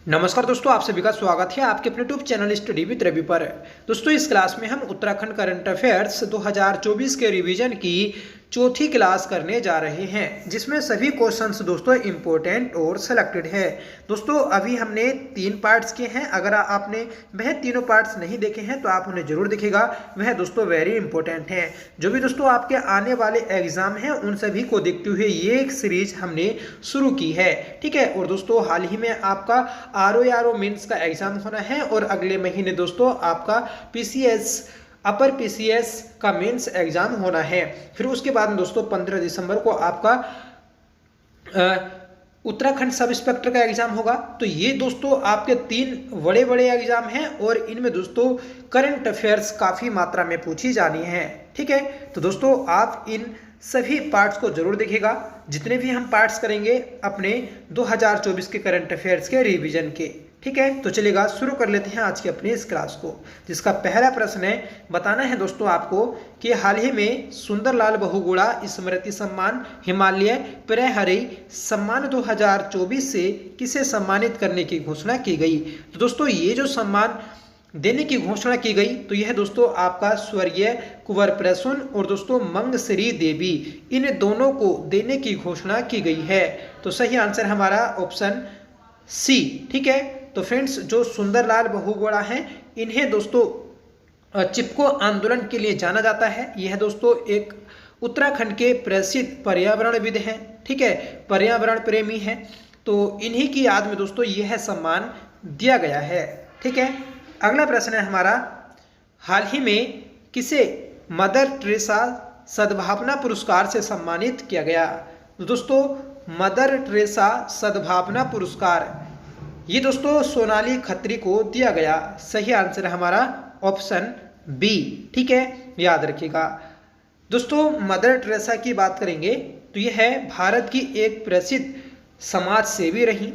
नमस्कार दोस्तों, आप सभी का स्वागत है आपके अपने YouTube channel study with Ravi पर। दोस्तों, इस क्लास में हम उत्तराखंड करंट अफेयर्स 2024 के रिवीजन की चौथी क्लास करने जा रहे हैं, जिसमें सभी क्वेश्चंस दोस्तों इंपॉर्टेंट और सिलेक्टेड है। दोस्तों, अभी हमने 3 पार्ट्स किए हैं। अगर आपने वह तीनों पार्ट्स नहीं देखे हैं तो आप उन्हें जरूर देखिएगा, वह दोस्तों वेरी इंपॉर्टेंट हैं। जो भी दोस्तों आपके आने वाले एग्जाम हैं उन सभी को देखते हुए ये एक सीरीज हमने शुरू की है, ठीक है। और दोस्तों, हाल ही में आपका RO मेंस का एग्जाम होना है और अगले महीने दोस्तों आपका PCS अपर PCS का मेंस एग्जाम होना है। फिर उसके बाद दोस्तों 15 दिसंबर को आपका उत्तराखंड सब इंस्पेक्टर का एग्जाम होगा। तो ये दोस्तों आपके 3 बड़े बड़े एग्जाम हैं और इनमें दोस्तों करंट अफेयर्स काफी मात्रा में पूछी जानी है, ठीक है। तो दोस्तों आप इन सभी पार्ट्स को जरूर देखिएगा, जितने भी हम पार्ट्स करेंगे अपने 2024 के करंट अफेयर्स के रिवीजन के, ठीक है। तो चलिएगा शुरू कर लेते हैं आज की अपनी इस क्लास को, जिसका पहला प्रश्न है, बताना है दोस्तों आपको कि हाल ही में सुंदरलाल बहुगुणा स्मृति सम्मान हिमालय प्रहरी सम्मान 2024 से किसे सम्मानित करने की घोषणा की गई। तो दोस्तों ये जो सम्मान देने की घोषणा की गई तो यह दोस्तों आपका स्वर्गीय कुंवर प्रसून और दोस्तों मंगश्री देवी, इन दोनों को देने की घोषणा की गई है। तो सही आंसर हमारा ऑप्शन सी, ठीक है। तो फ्रेंड्स, जो सुंदरलाल बहुगुणा हैं इन्हें दोस्तों चिपको आंदोलन के लिए जाना जाता है। यह दोस्तों एक उत्तराखंड के प्रसिद्ध पर्यावरणविद हैं, ठीक है, पर्यावरण प्रेमी हैं। तो इन्हीं की याद में दोस्तों यह सम्मान दिया गया है, ठीक है। अगला प्रश्न है हमारा, हाल ही में किसे मदर टेरेसा सद्भावना पुरस्कार से सम्मानित किया गया। तो दोस्तों मदर टेरेसा सद्भावना पुरस्कार ये दोस्तों सोनाली खत्री को दिया गया। सही आंसर है हमारा ऑप्शन बी, ठीक है, याद रखिएगा। दोस्तों मदर टेरेसा की बात करेंगे तो यह है भारत की एक प्रसिद्ध समाज सेवी रही।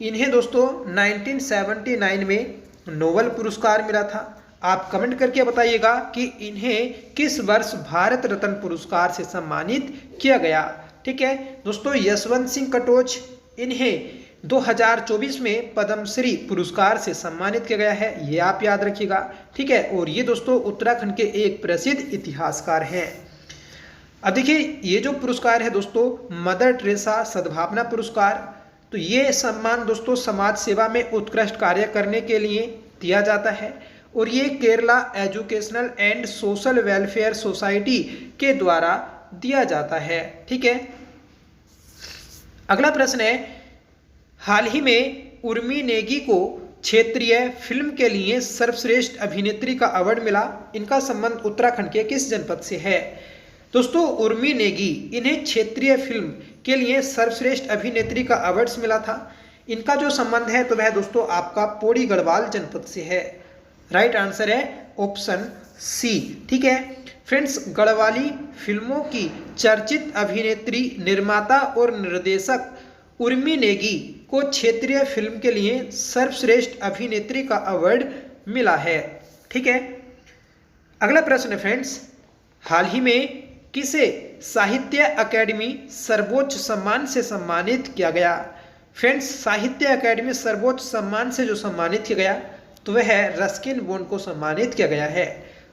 इन्हें दोस्तों 1979 में नोबेल पुरस्कार मिला था। आप कमेंट करके बताइएगा कि इन्हें किस वर्ष भारत रत्न पुरस्कार से सम्मानित किया गया, ठीक है। दोस्तों यशवंत सिंह कटोच, इन्हें 2024 में पद्मश्री पुरस्कार से सम्मानित किया गया है, ये आप याद रखिएगा, ठीक है। और ये दोस्तों उत्तराखंड के एक प्रसिद्ध इतिहासकार हैं। अब देखिए ये जो पुरस्कार है दोस्तों मदर टेरेसा सद्भावना पुरस्कार, तो ये सम्मान दोस्तों समाज सेवा में उत्कृष्ट कार्य करने के लिए दिया जाता है और ये Kerala educational and social welfare society के द्वारा दिया जाता है, ठीक है। अगला प्रश्न है, हाल ही में उर्मी नेगी को क्षेत्रीय फिल्म के लिए सर्वश्रेष्ठ अभिनेत्री का अवार्ड मिला। इनका संबंध उत्तराखंड के किस जनपद से है। दोस्तों उर्मी नेगी, इन्हें क्षेत्रीय फिल्म के लिए सर्वश्रेष्ठ अभिनेत्री का अवार्ड मिला था। इनका जो संबंध है तो वह दोस्तों आपका पौड़ी गढ़वाल जनपद से है। राइट आंसर है ऑप्शन सी, ठीक है। फ्रेंड्स, गढ़वाली फिल्मों की चर्चित अभिनेत्री, निर्माता और निर्देशक उर्मी नेगी को क्षेत्रीय फिल्म के लिए सर्वश्रेष्ठ अभिनेत्री का अवार्ड मिला है, ठीक है। अगला प्रश्न है फ्रेंड्स, हाल ही में किसे साहित्य अकेडमी सर्वोच्च सम्मान से सम्मानित किया गया। फ्रेंड्स, साहित्य अकेडमी सर्वोच्च सम्मान से जो सम्मानित किया गया तो वह है रस्किन बॉन्ड को सम्मानित किया गया है।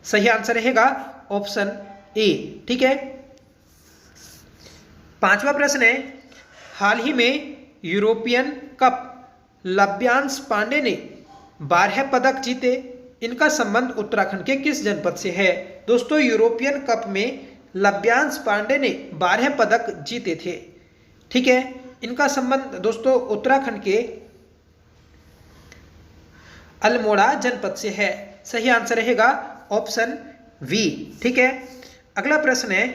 सही आंसर रहेगा ऑप्शन ए, ठीक है। 5वां प्रश्न है, हाल ही में यूरोपियन कप लव्यांश पांडे ने 12 पदक जीते। इनका संबंध उत्तराखंड के किस जनपद से है। दोस्तों यूरोपियन कप में लव्यांश पांडे ने 12 पदक जीते थे, ठीक है। इनका संबंध दोस्तों उत्तराखंड के अल्मोड़ा जनपद से है। सही आंसर रहेगा ऑप्शन वी, ठीक है। अगला प्रश्न है,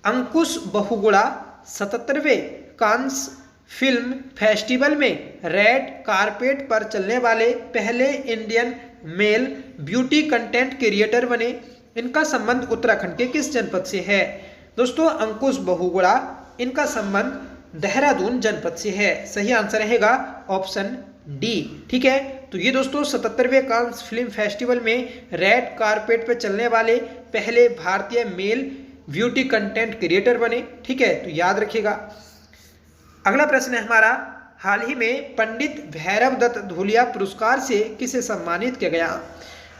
अंकुश बहुगुणा 77वें कांस फिल्म फेस्टिवल में रेड कारपेट पर चलने वाले पहले Indian male beauty content creator बने। इनका संबंध उत्तराखंड के किस जनपद से है। दोस्तों अंकुश बहुगुणा, इनका संबंध देहरादून जनपद से है। सही आंसर रहेगा ऑप्शन डी, ठीक है। तो ये दोस्तों 77वें कांस फिल्म फेस्टिवल में रेड कारपेट पर चलने वाले पहले भारतीय मेल ब्यूटी कंटेंट क्रिएटर बने, ठीक है। तो याद रखिएगा। अगला प्रश्न है हमारा, हाल ही में पंडित भैरव दत्त धूलिया पुरस्कार से किसे सम्मानित किया गया?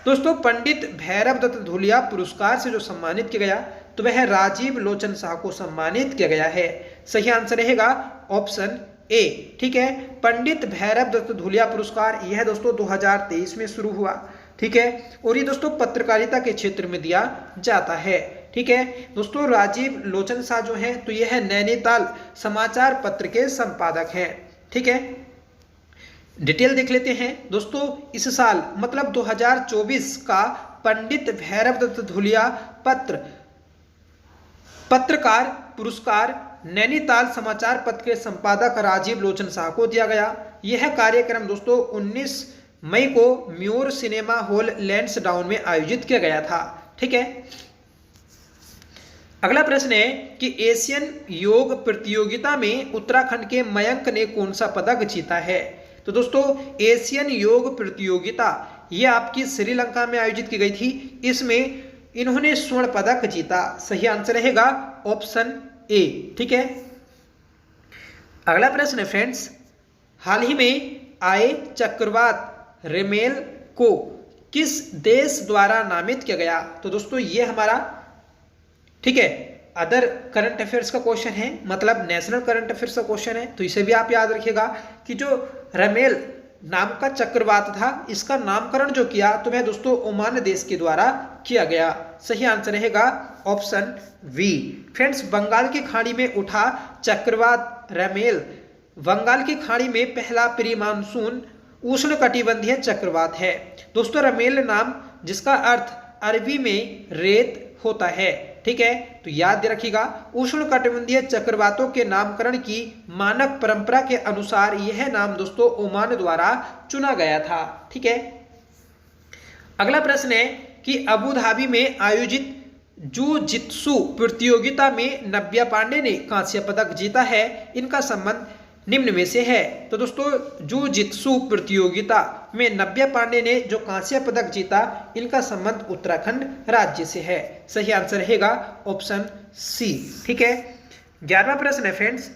दोस्तों पंडित भैरव दत्त धूलिया पुरस्कार से जो सम्मानित किया गया तो वह राजीव लोचन शाह को सम्मानित किया गया है। सही आंसर रहेगा ऑप्शन ए। ठीक है, पंडित भैरव दत्त धूलिया पुरस्कार यह दोस्तों 2023 में शुरू हुआ। ठीक है, और ये दोस्तों पत्रकारिता के क्षेत्र में दिया जाता है। ठीक है दोस्तों, राजीव लोचन शाह जो है तो यह नैनीताल समाचार पत्र के संपादक हैं। ठीक है, डिटेल देख लेते हैं दोस्तों। इस साल मतलब 2024 का पंडित भैरव दत्त धूलिया पत्रकार पुरस्कार नैनीताल समाचार पत्र के संपादक राजीव लोचन शाह को दिया गया। यह कार्यक्रम दोस्तों 19 मई को म्यूर सिनेमा हॉल लैंसडाउन में आयोजित किया गया था। ठीक है, अगला प्रश्न है कि एशियन योग प्रतियोगिता में उत्तराखंड के मयंक ने कौन सा पदक जीता है? तो दोस्तों एशियन योग प्रतियोगिता ये आपकी श्रीलंका में आयोजित की गई थी। इसमें इन्होंने स्वर्ण पदक जीता। सही आंसर रहेगा ऑप्शन ए। ठीक है, अगला प्रश्न है फ्रेंड्स, हाल ही में आए चक्रवात रेमेल को किस देश द्वारा नामित किया गया? तो दोस्तों ये हमारा ठीक है अदर करंट अफेयर्स का क्वेश्चन है, मतलब नेशनल करंट अफेयर्स का क्वेश्चन है, तो इसे भी आप याद रखिएगा कि जो रेमेल नाम का चक्रवात था इसका नामकरण जो किया तो वह दोस्तों ओमान देश के द्वारा किया गया। सही आंसर रहेगा ऑप्शन बी। फ्रेंड्स, बंगाल की खाड़ी में उठा चक्रवात रेमेल बंगाल की खाड़ी में पहला प्री मानसून उष्णकटिबंधीय चक्रवात है। दोस्तों रेमेल नाम जिसका अर्थ अरबी में रेत होता है। ठीक है, तो याद रखिएगा उष्णकटिबंधीय चक्रवातों के नामकरण की मानक परंपरा के अनुसार यह नाम दोस्तों ओमान द्वारा चुना गया था। ठीक है, अगला प्रश्न है कि अबू धाबी में आयोजित जूजित्सु प्रतियोगिता में नव्या पांडे ने कांस्य पदक जीता है। इनका संबंध निम्न में से है। तो दोस्तों जूजित्सु प्रतियोगिता में नव्या पांडे ने जो कांस्य पदक जीता इनका संबंध उत्तराखंड राज्य से है। सही आंसर रहेगा ऑप्शन सी। ठीक है, 11वां प्रश्न है फ्रेंड्स,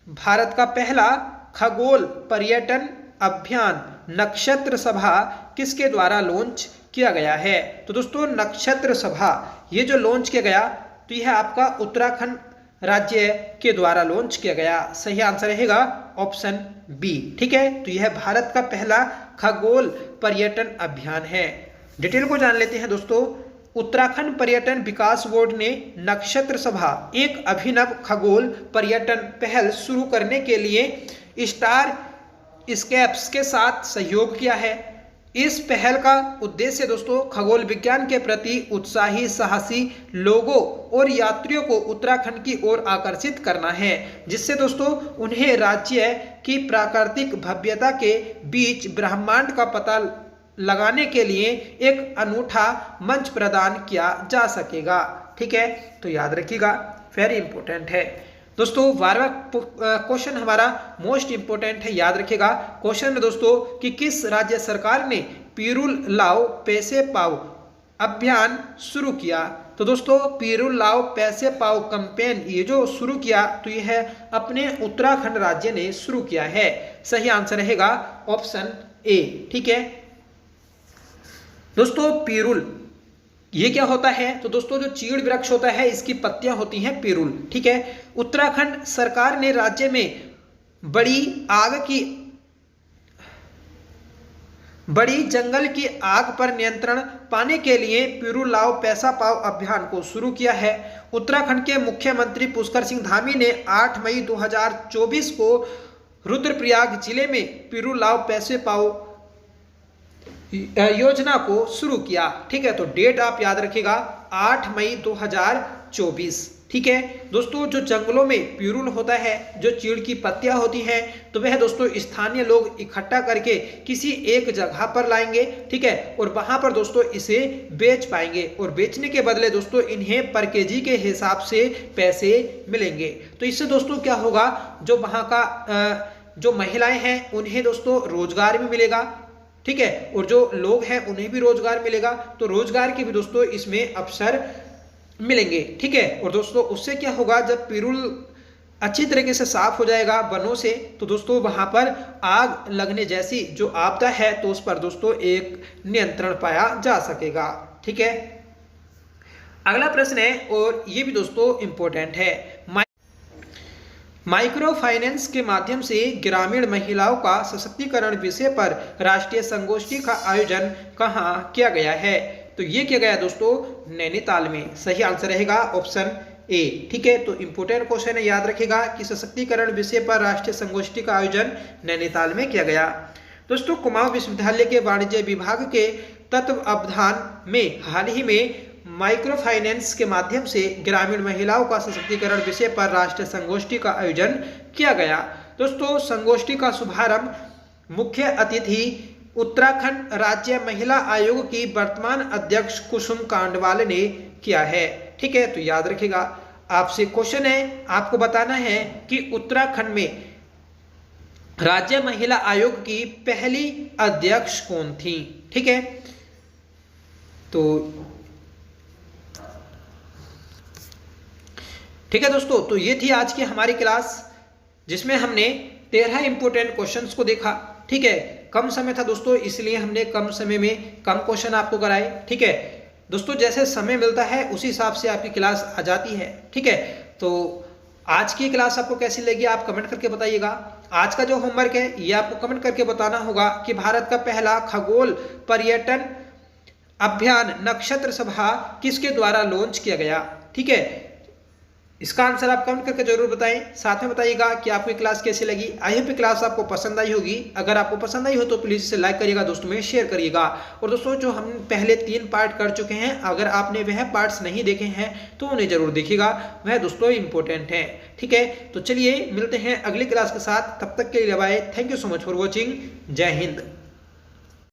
भारत का पहला खगोल पर्यटन अभियान नक्षत्र सभा किसके द्वारा लॉन्च किया गया है? तो दोस्तों नक्षत्र सभा ये जो लॉन्च किया गया तो यह आपका उत्तराखंड राज्य के द्वारा लॉन्च किया गया। सही आंसर रहेगा ऑप्शन बी। ठीक है, तो यह भारत का पहला खगोल पर्यटन अभियान है। डिटेल को जान लेते हैं दोस्तों। उत्तराखंड पर्यटन विकास बोर्ड ने नक्षत्र सभा एक अभिनव खगोल पर्यटन पहल शुरू करने के लिए स्टार स्केप्स के साथ सहयोग किया है। इस पहल का उद्देश्य दोस्तों खगोल विज्ञान के प्रति उत्साही साहसी लोगों और यात्रियों को उत्तराखंड की ओर आकर्षित करना है, जिससे दोस्तों उन्हें राज्य की प्राकृतिक भव्यता के बीच ब्रह्मांड का पता लगाने के लिए एक अनूठा मंच प्रदान किया जा सकेगा। ठीक है, तो याद रखिएगा वेरी इंपॉर्टेंट है दोस्तों। 12वां क्वेश्चन हमारा मोस्ट इंपोर्टेंट है, याद रखिएगा। क्वेश्चन है दोस्तों कि किस राज्य सरकार ने पीरुल लाओ पैसे पाओ अभियान शुरू किया? तो दोस्तों पीरुल लाओ पैसे पाओ कैंपेन ये जो शुरू किया तो यह अपने उत्तराखंड राज्य ने शुरू किया है। सही आंसर रहेगा ऑप्शन ए। ठीक है दोस्तों, पीरुल ये क्या होता है? तो दोस्तों जो चीड़ वृक्ष होता है इसकी पत्तियां होती हैं पीरुल। ठीक है, उत्तराखंड सरकार ने राज्य में बड़ी जंगल की आग पर नियंत्रण पाने के लिए पीरुल लाओ पैसा पाओ अभियान को शुरू किया है। उत्तराखंड के मुख्यमंत्री पुष्कर सिंह धामी ने 8 मई 2024 को रुद्रप्रयाग जिले में पीरुल लाओ पैसे पाओ योजना को शुरू किया। ठीक है, तो डेट आप याद रखिएगा 8 मई 2024। ठीक है दोस्तों, जो जंगलों में पीरुल होता है, जो चीड़ की पत्तियां होती हैं, तो वह दोस्तों स्थानीय लोग इकट्ठा करके किसी एक जगह पर लाएंगे। ठीक है, और वहां पर दोस्तों इसे बेच पाएंगे और बेचने के बदले दोस्तों इन्हें पर केजी के हिसाब से पैसे मिलेंगे। तो इससे दोस्तों क्या होगा, जो वहां का जो महिलाएं हैं उन्हें दोस्तों रोजगार भी मिलेगा। ठीक है, और जो लोग हैं उन्हें भी रोजगार मिलेगा, तो रोजगार के भी दोस्तों इसमें अवसर मिलेंगे। ठीक है, और दोस्तों उससे क्या होगा, जब पीरुल अच्छी तरीके से साफ हो जाएगा वनों से, तो दोस्तों वहां पर आग लगने जैसी जो आपदा है तो उस पर दोस्तों एक नियंत्रण पाया जा सकेगा। ठीक है, अगला प्रश्न है और ये भी दोस्तों इंपॉर्टेंट है। माइक्रो फाइनेंस के माध्यम से ग्रामीण महिलाओं का सशक्तिकरण विषय पर राष्ट्रीय संगोष्ठी का आयोजन कहाँ किया गया है? तो ये किया गया दोस्तों नैनीताल में। सही आंसर रहेगा ऑप्शन ए। ठीक है, तो इंपोर्टेंट क्वेश्चन है, याद रखेगा कि सशक्तिकरण विषय पर राष्ट्रीय संगोष्ठी का आयोजन नैनीताल में किया गया। दोस्तों कुमाऊं विश्वविद्यालय के वाणिज्य विभाग के तत्वावधान में हाल ही में माइक्रो फाइनेंस के माध्यम से ग्रामीण महिलाओं का सशक्तिकरण विषय पर राष्ट्रीय संगोष्ठी का आयोजन किया गया। दोस्तों संगोष्ठी का शुभारंभ मुख्य अतिथि उत्तराखंड राज्य महिला आयोग की वर्तमान अध्यक्ष कुसुम कांडवाल ने किया है। ठीक है, तो याद रखिएगा, आपसे क्वेश्चन है, आपको बताना है कि उत्तराखंड में राज्य महिला आयोग की पहली अध्यक्ष कौन थी। ठीक है, तो ठीक है दोस्तों, तो ये थी आज की हमारी क्लास जिसमें हमने 13 इंपोर्टेंट क्वेश्चंस को देखा। ठीक है, कम समय था दोस्तों, इसलिए हमने कम समय में कम क्वेश्चन आपको कराए। ठीक है दोस्तों, जैसे समय मिलता है उसी हिसाब से आपकी क्लास आ जाती है। ठीक है, तो आज की क्लास आपको कैसी लगी आप कमेंट करके बताइएगा। आज का जो होमवर्क है ये आपको कमेंट करके बताना होगा कि भारत का पहला खगोल पर्यटन अभियान नक्षत्र सभा किसके द्वारा लॉन्च किया गया। ठीक है, इसका आंसर आप कमेंट करके जरूर बताएं। साथ में बताइएगा कि आपको क्लास कैसी लगी। आई होप क्लास आपको पसंद आई होगी। अगर आपको पसंद आई हो तो प्लीज इसे लाइक करिएगा, दोस्तों में शेयर करिएगा। और दोस्तों जो हम पहले 3 पार्ट कर चुके हैं, अगर आपने वह पार्ट्स नहीं देखे हैं तो उन्हें जरूर देखिएगा, वह दोस्तों इंपॉर्टेंट है। ठीक है, तो चलिए मिलते हैं अगली क्लास के साथ, तब तक के लिए bye. Thank you so much for watching. जय हिंद।